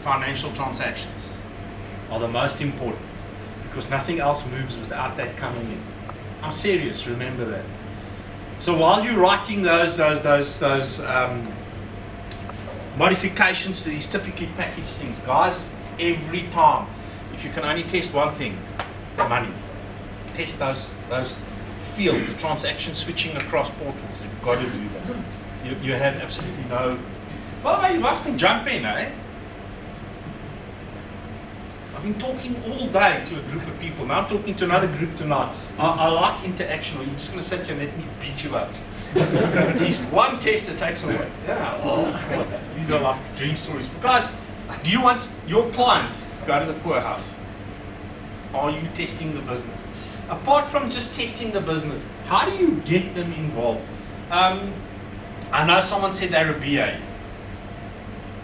financial transactions are the most important, because nothing else moves without that coming in. I'm serious, remember that. So while you're writing those modifications to these typically packaged things, guys, every time, if you can only test one thing, money. Test those fields, the transaction switching across portals. You've got to do that. You have absolutely no... Well, you mustn't jump in, eh? I've been talking all day to a group of people. Now I'm talking to another group tonight. I like interaction. You're just going to sit here and let me beat you up. At least one test that takes away. Yeah, well, these are like dream stories. Guys, do you want your client to go to the poorhouse? Are you testing the business? Apart from just testing the business, how do you get them involved? I know someone said they're a BA.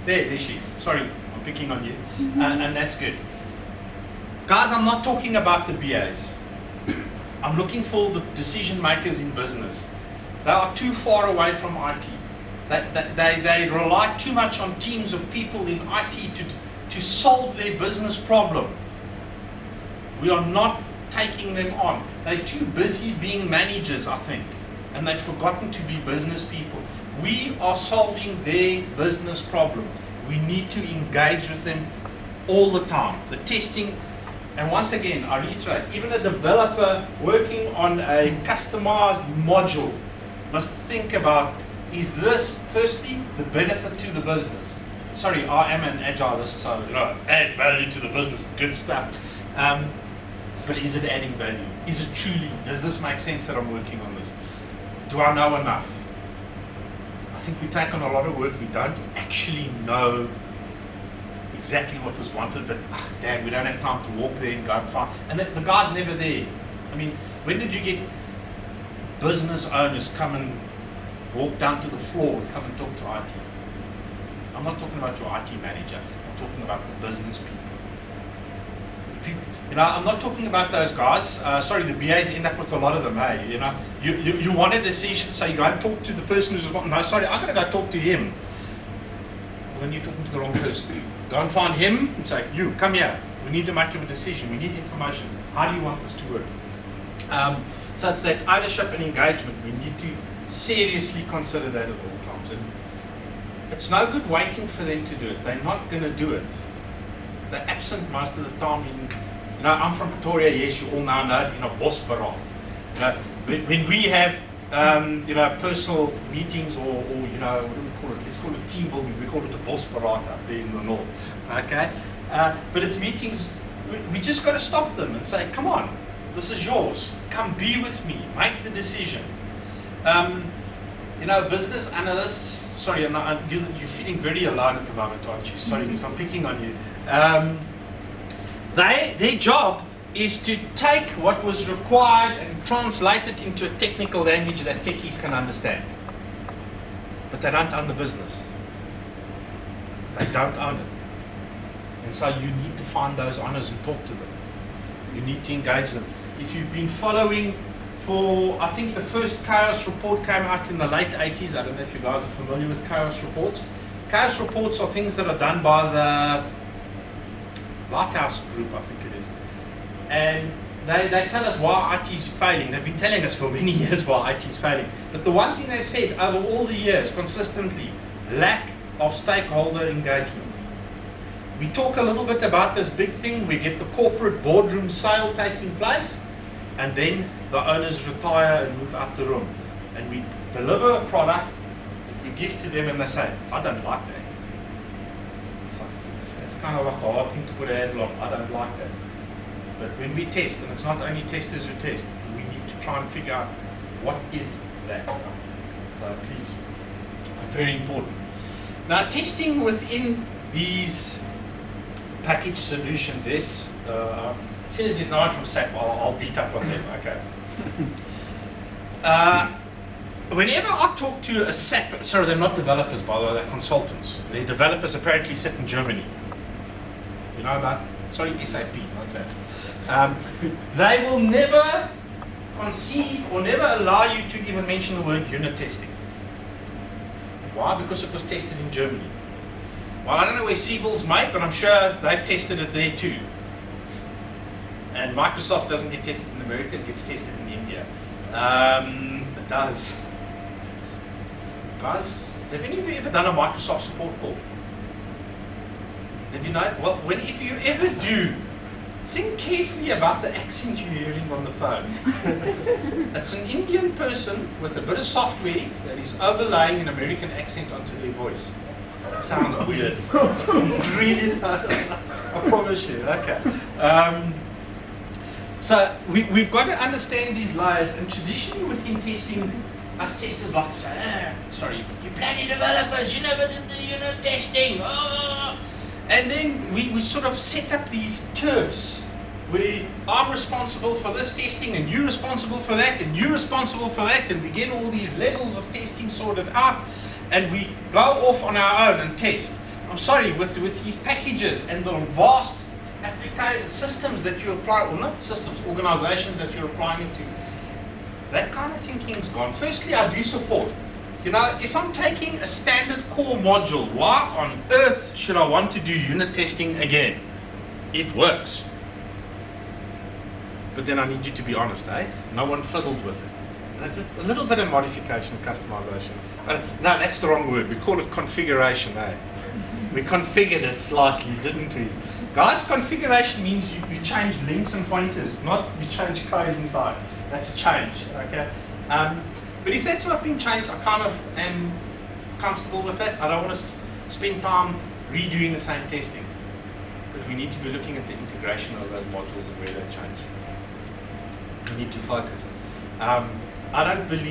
There she is. Sorry, I'm picking on you. And that's good. Guys, I'm not talking about the BAs. I'm looking for the decision makers in business. They are too far away from IT. They rely too much on teams of people in IT to solve their business problem. We are not taking them on. They're too busy being managers, I think, and they've forgotten to be business people. We are solving their business problem. We need to engage with them all the time. The testing, and once again, I reiterate, even a developer working on a customized module must think about, is this, firstly, the benefit to the business? Sorry, I am an agilist, so add value to the business, good stuff. But is it adding value? Is it truly, does this make sense that I'm working on this? Do I know enough? I think we take on a lot of work, we don't actually know exactly what was wanted, but damn, we don't have time to walk there and go and find. And the guy's never there. I mean, when did you get business owners come and walk down to the floor and come and talk to IT? I'm not talking about your IT manager, I'm talking about the business people. I'm not talking about those guys. Sorry, the BAs end up with a lot of them. Hey, you want a decision, so you go and talk to the person who's no. Sorry, I'm going to go talk to him. Well, then you're talking to the wrong person. Go and find him and say, you come here. We need to make a decision. We need information. How do you want this to work? So it's that ownership and engagement. We need to seriously consider that at all times. And it's no good waiting for them to do it. They're not going to do it. They're absent most of the time. I'm from Pretoria, yes, you all now know it, Bosberaad. When we have, personal meetings or what do we call it? Let's call it team building. We call it a Bosberaad up there in the north. Okay? But it's meetings, we just got to stop them and say, come on, this is yours. Come be with me. Make the decision. Business analysts, sorry, you're feeling very alone at the moment, aren't you? Sorry, because I'm picking on you. Their job is to take what was required and translate it into a technical language that techies can understand. But they don't own the business. They don't own it. And so you need to find those owners and talk to them. You need to engage them. If you've been following I think the first chaos report came out in the late 80s. I don't know if you guys are familiar with chaos reports. Chaos reports are things that are done by the Lighthouse Group, I think it is. And they tell us why IT is failing. They've been telling us for many years why IT is failing. But the one thing they've said over all the years, consistently, lack of stakeholder engagement. We talk a little bit about this big thing. We get the corporate boardroom sale taking place, and then the owners retire and move out the room. And we deliver a product that we give to them, and they say, I don't like that. Kind of like a hard thing to put a handle on. I don't like that. But when we test, and it's not only testers who test, we need to try and figure out what is that. So please, very important. Now, testing within these package solutions, yes. Since there's no one from SAP, I'll beat up on them. Okay. Whenever I talk to a SAP, sorry, they're not developers, by the way, they're consultants. Their developers apparently sit in Germany. You know about, sorry, SAP, not SAP. They will never conceive or never allow you to even mention the word unit testing. Why? Because it was tested in Germany. Well, I don't know where Siebel's made, but I'm sure they've tested it there too. And Microsoft doesn't get tested in America, it gets tested in India. It does. Guys, have any of you ever done a Microsoft support call? Have you know? Well, if you ever do, think carefully about the accent you're hearing on the phone. It's an Indian person with a bit of software that is overlaying an American accent onto their voice. It sounds weird. Really? I promise you. Okay. So we've got to understand these layers, and traditionally within testing, us testers like to say, sorry, you bloody developers, you never did the unit testing. Oh. And then we sort of set up these turfs where I'm responsible for this testing, and you're responsible for that, and you're responsible for that, and we get all these levels of testing sorted out, and we go off on our own and test. I'm sorry, with these packages and the vast systems that you apply, or not systems, organizations that you're applying it to, that kind of thinking's gone. Firstly, I do support. You know, if I'm taking a standard core module, why on earth should I want to do unit testing again? It works. But then I need you to be honest, eh? No one fiddled with it. And it's a little bit of modification, customization. No, that's the wrong word. We call it configuration, eh? We configured it slightly, didn't we? Guys, configuration means you change links and pointers, not you change code inside. That's a change, okay? But if that's not been changed, I kind of am comfortable with that. I don't want to spend time redoing the same testing. But we need to be looking at the integration of those modules and where they change. We need to focus. I don't believe